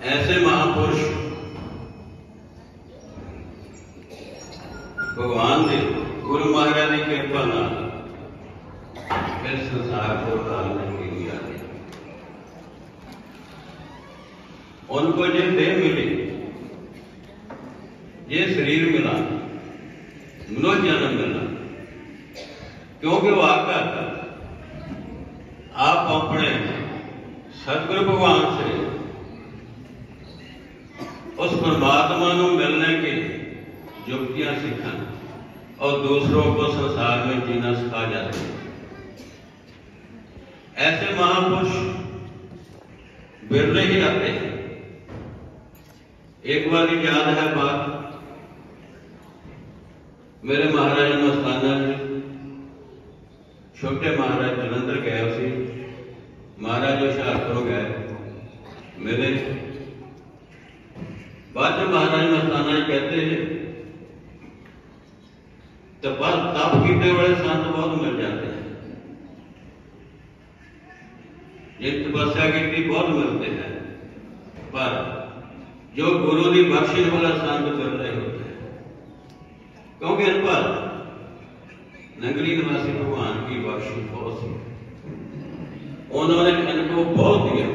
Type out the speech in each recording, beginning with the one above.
ऐसे महापुरुष भगवान ने गुरु महाराज की कृपा ना इस संसार को पालने के लिए आते। उनको जो देह मिली, ये शरीर मिला, मनुष्य जन्म मिला, क्योंकि वो आकर आप अपने सतगुरु भगवान से उस परमात्मा को मिलने की युक्तियां सीखा और दूसरों को संसार में जीना सिखा जाते हैं। ऐसे महापुरुष बिरले ही आते हैं। एक बार याद है बात, मेरे महाराज मस्ताना जी छोटे महाराज जलंधर गए, उसी महाराज हुशियारपुर गए मेरे। बाद में महाराज मस्ताना जी कहते हैं तप कीते बड़े संत बहुत मिल जाते हैं, ये तपस्या की बहुत मिलते हैं, पर जो गुरु की बख्शिश वाला संत कर रहे होते हैं, क्योंकि इन पर नगरी निवासी भगवान की बख्शिश बहुत सी, उन्होंने इनको बहुत दिया।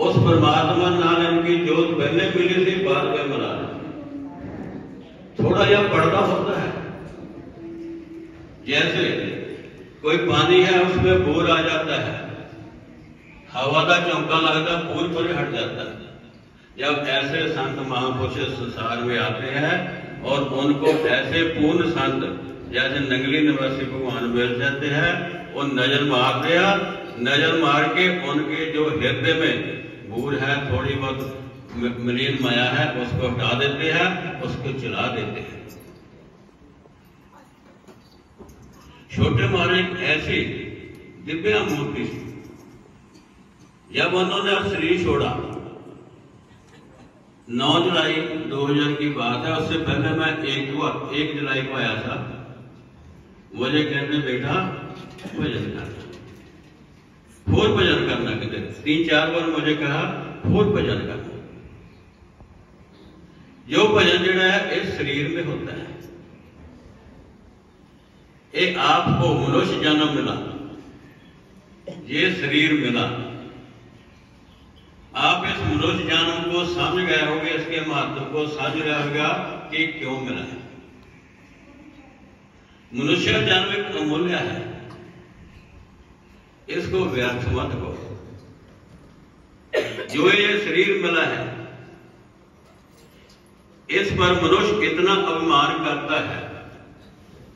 उस परमात्मा नाल इनकी जोत पहले मिली थी, बाद में मिला। थोड़ा यह पर्दा होता है, जैसे कोई पानी है उसमें बूर आ जाता है, हवा का चौंका लगता, बूर पर हट जाता है। जब ऐसे संत महापुरुष संसार में आते हैं और उनको ऐसे पूर्ण संत जैसे नंगली निवासी भगवान मिल जाते हैं, वो नजर मार दिया, नजर मार के उनके जो हृदय में बूर है, थोड़ी बहुत मलिन माया है, उसको हटा देते हैं, उसको चला देते हैं। छोटे महाराज ऐसी दिव्या मूर्ति, जब उन्होंने शरीर छोड़ा, 9 जुलाई 2000 की बात है, उससे पहले मैं 1 जुलाई को आया था। मुझे कहते बेटा भजन करना, खूब भजन करना, कहते 3-4 बार मुझे कहा खूब भजन करना। जो भजन जो है इस शरीर में होता है, ये आपको मनुष्य जन्म मिला, ये शरीर मिला, आप इस मनुष्य जन्म को समझ गए होंगे, इसके महत्व को समझ रहे होगा कि क्यों मिला है। मनुष्य जन्म एक अमूल्य है, इसको व्यर्थ मत करो। जो ये शरीर मिला है, इस पर मनुष्य इतना अभिमान करता है,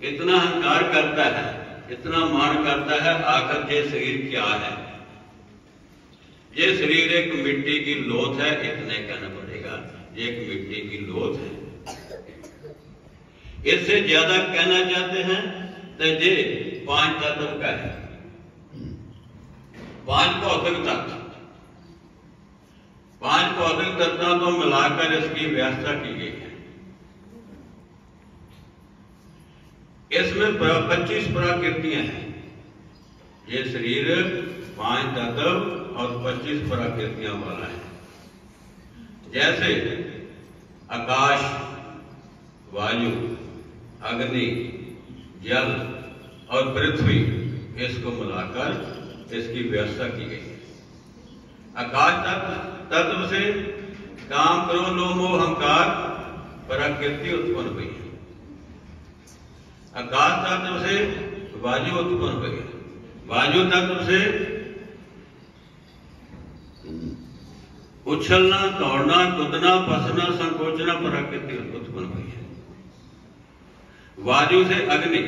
इतना अहंकार करता है, इतना मान करता है, आखिर ये शरीर क्या है? ये शरीर एक मिट्टी की लोथ है, इतने कहना पड़ेगा, ये एक मिट्टी की लोथ है। इससे ज्यादा कहना चाहते हैं तो ये 5 तत्व का है, 5 भौतिक तत्व, 5 भौतिक तत्वों को मिलाकर इसकी व्यवस्था की गई है। इसमें 25 प्रकृतियां हैं। ये शरीर 5 तत्व और 25 प्रकृतियां वाला है। जैसे आकाश, वायु, अग्नि, जल और पृथ्वी, इसको मिलाकर इसकी व्यवस्था की गई है। आकाश तत्व से काम, क्रोध, लोभ, मोह, अहंकार, प्रकृति उत्पन्न हुई है। आकाश तत्व से वायु उत्पन्न हुई है। वायु तत्व से उछलना, दौड़ना, कूदना, फंसना, संकोचना, प्रकृति उत्पन्न हुई है। वायु से अग्नि,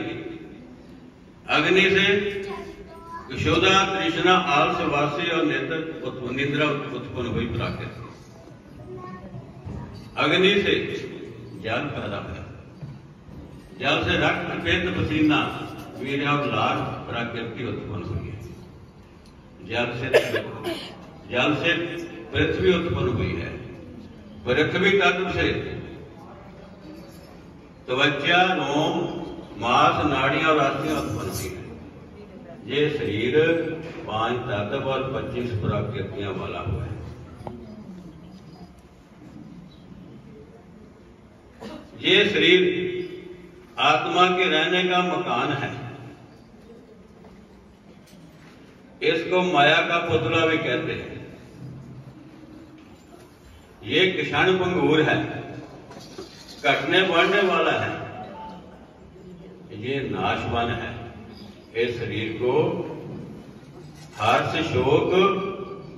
अग्नि से यशोदा, तृष्णा, आलस, वासी और निद्रा उत्पन्न हुई प्रकृति। अग्नि से जल पैदा हुआ, जल से रक्त, पित्त, पसीना, वीर्य और लार, प्रकृति उत्पन्न हुई है। जल से पृथ्वी उत्पन्न हुई है। पृथ्वी तत्व से त्वचा, रोम, मांस, नाड़ियां और अस्थियां उत्पन्न हुई है। ये शरीर 5 तत्व और 25 प्रकृतियां वाला हुआ है। ये शरीर आत्मा के रहने का मकान है। इसको माया का पुतला भी कहते हैं। ये क्षण भंगुर है, घटने बढ़ने वाला है, ये नाशवान है। इस शरीर को हर्ष शोक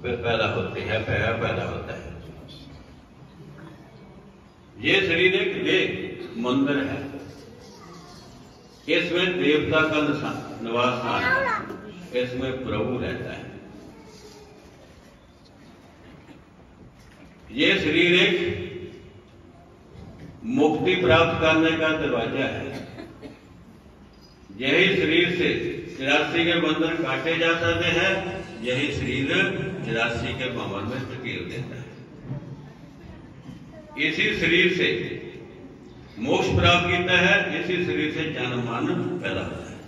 पैदा होते हैं, पैदा होता है। ये शरीर एक देह मंदिर है, इसमें देवता का निवास स्थान है, इसमें प्रभु रहता है। ये शरीर एक मुक्ति प्राप्त करने का दरवाजा है। यही शरीर से 84 के बंधन काटे जा सकते हैं, यही शरीर 84 के भंवर में धकेल देता है। इसी शरीर से मोक्ष प्राप्त करता है, इसी शरीर से जन्म मरण पैदा होता है।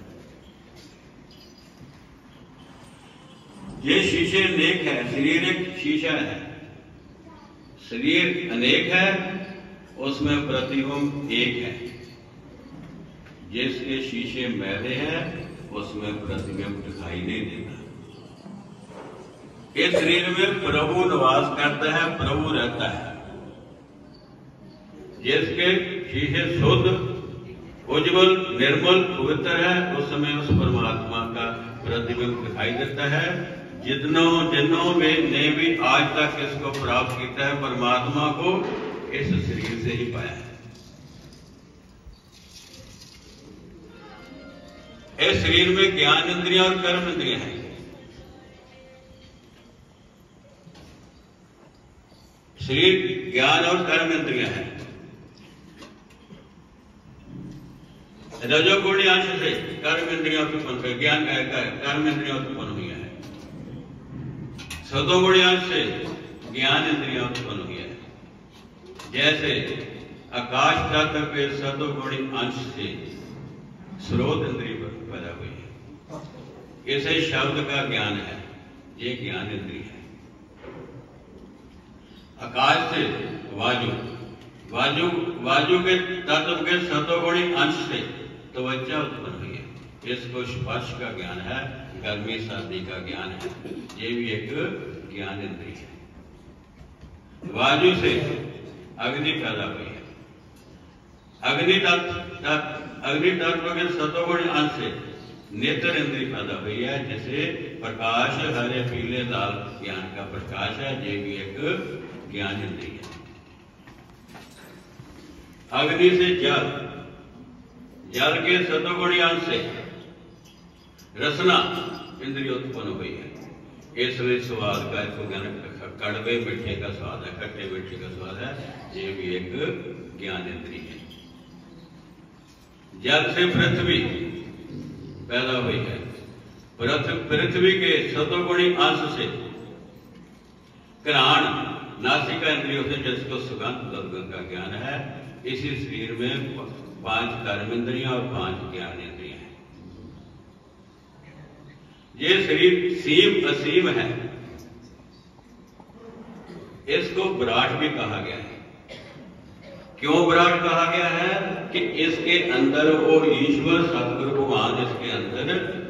ये शीशे अनेक है, शरीर एक शीशा है। शरीर अनेक है, उसमें प्रतिबिंब एक है। जिसके शीशे मैले हैं, उसमें प्रतिबिंब दिखाई नहीं देता। इस शरीर में प्रभु निवास करता है, प्रभु रहता है। जिसके शीशे शुद्ध, उज्जवल, निर्मल, पवित्र है, उस समय उस परमात्मा का प्रतिबिंब दिखाई देता है। जिन्हों में ने भी आज तक इसको प्राप्त किया है, परमात्मा को इस शरीर से ही पाया है। इस शरीर में ज्ञान इंद्रियां और कर्म इंद्रियां हैं। शरीर ज्ञान और कर्म इंद्रियां हैं। रजोगुणी अंश से कर्म इंद्रियां उत्पन्न हुई, ज्ञान कर्म इंद्रियां उत्पन्न हुई है। सतोगुणी अंश से ज्ञान इंद्रियां उत्पन्न हुई है। जैसे आकाश तत्व के सतोगुणी अंश से स्रोत इंद्रिय पैदा हुई है। इसे शब्द का ज्ञान है, ये ज्ञान इंद्रिय है। आकाश से वायु के तत्व के सतोगुणी अंश से त्वचा उत्पन्न हुई है। इसको स्पर्श का ज्ञान है, गर्मी सर्दी का ज्ञान है, ये भी एक ज्ञान इंद्रिय है। वायु से अग्नि पैदा हुई है। अग्नि तत्व के सतोगुण अंश से नेत्र इंद्रिय पैदा हुई है, जिसे प्रकाश हरे पीले लाल ज्ञान का प्रकाश है, ये भी एक ज्ञान इंद्रिय है। अग्नि से जल के सतोगुण अंश से रसना इंद्रिय उत्पन्न हुई है। इसलिए स्वाद का कड़वे मीठे का स्वाद है, खट्टे मीठे का स्वाद है, ये भी एक ज्ञान इंद्रिय है। जल से पृथ्वी पैदा हुई है। पृथ्वी के सतोगुणी अंश से घ्राण नासिका इंद्रियों से, जिसको सुगंध दुर्गंध का ज्ञान है। इसी शरीर में 5 कर्म इंद्रियां और 5 ज्ञान इंद्रियां हैं। ये शरीर सीम असीम है, इसको विराट भी कहा गया है। क्यों विराट कहा गया है? कि इसके अंदर वो ईश्वर सतगुरु भगवान इसके अंदर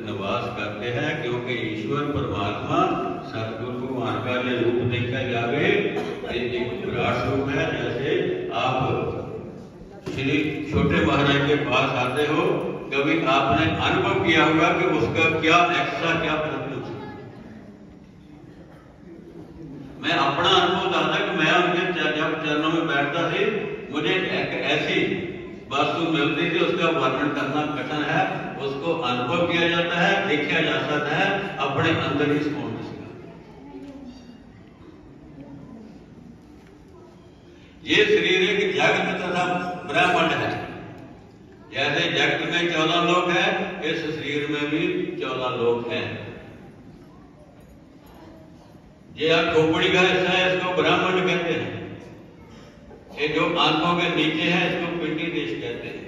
निवास करते हैं। क्योंकि ईश्वर परमात्मा सतगुरु भगवान का ये रूप देखा जावे, एक विराट रूप है। जैसे आप श्री छोटे महाराज के पास आते हो, कभी आपने अनुभव किया होगा कि उसका क्या एक्स्ट्रा क्या प्रतिबिंब है। मैं अपना अनुभव दादा कि मैं उनके जब चरणों में बैठता थी, मुझे एक ऐसी वस्तु मिलती थी, उसका वर्णन करना कठिन है। उसको अनुभव किया जाता है, देखा जा सकता है, अपने अंदर ही स्मरण इसका। ये शरीर एक जगत तथा ब्रह्मांड है। जैसे जगत में 14 लोक है, इस शरीर में भी 14 लोक है। ये खोपड़ी का हिस्सा है, इसको ब्रह्मांड कहते हैं। ये जो आंखों के नीचे है, इसको पिंडी देश कहते हैं।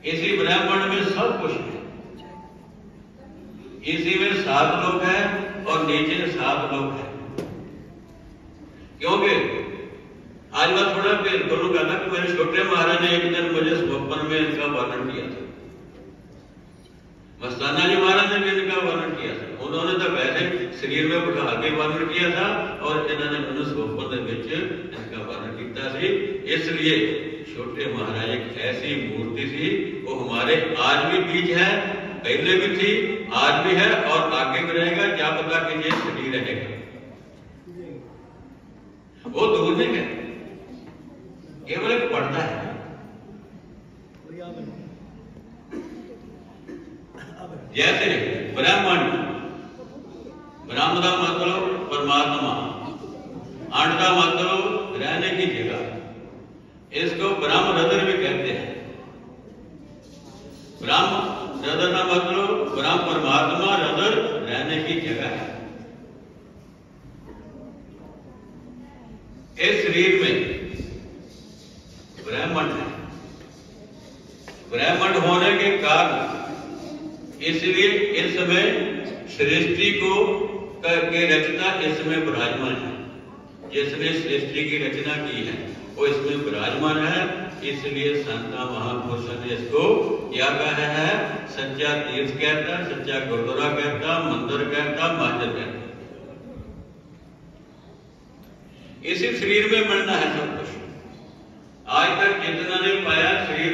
इसी ब्रह्मांड में सब कुछ है। इसी में 7 लोक है और नीचे 7 लोक है। क्योंकि आज मैं थोड़ा भेद करूं कहना कि मेरे छोटे महाराज ने एक दिन मुझे स्वप्न में इनका वर्णन किया था। मस्ताना जी महाराज ने भी इनका वर्णन किया था। उन्होंने तो वैसे शरीर में बिठा के वर्णन किया था और इन्होंने मैंने स्वप्न इनका वर्णन किया सी। इसलिए छोटे महाराज एक ऐसी मूर्ति थी, वो हमारे आज भी बीच है, पहले भी थी, आज भी है और आगे भी रहेगा। क्या पता कि ये शरीर रहेगा, वो दूर नहीं है, केवल एक पर्दा है। जैसे ब्राह्मण, ब्रह्म का मतलब परमात्मा, अंड का मतलब रहने की जगह, इसको ब्रह्म हृदय भी कहते हैं। ब्रह्म हृदय का मतलब ब्रह्म परमात्मा, हृदय रहने की जगह है। इस शरीर में ब्राह्मण है, ब्राह्मण होने के कारण इसलिए इसमें सृष्टि को के रचना इसमें विराजमान है। जिसने सृष्टि की रचना की है वो इसमें विराजमान है। इसलिए संत महापुरुषों ने इसको क्या कहा है? सच्चा तीर्थ कहता, सच्चा गुरुद्वारा कहता, मंदिर कहता, मस्जिद कहता। इसी शरीर में मिलना है सब कुछ। आज तक जितना ने पाया शरीर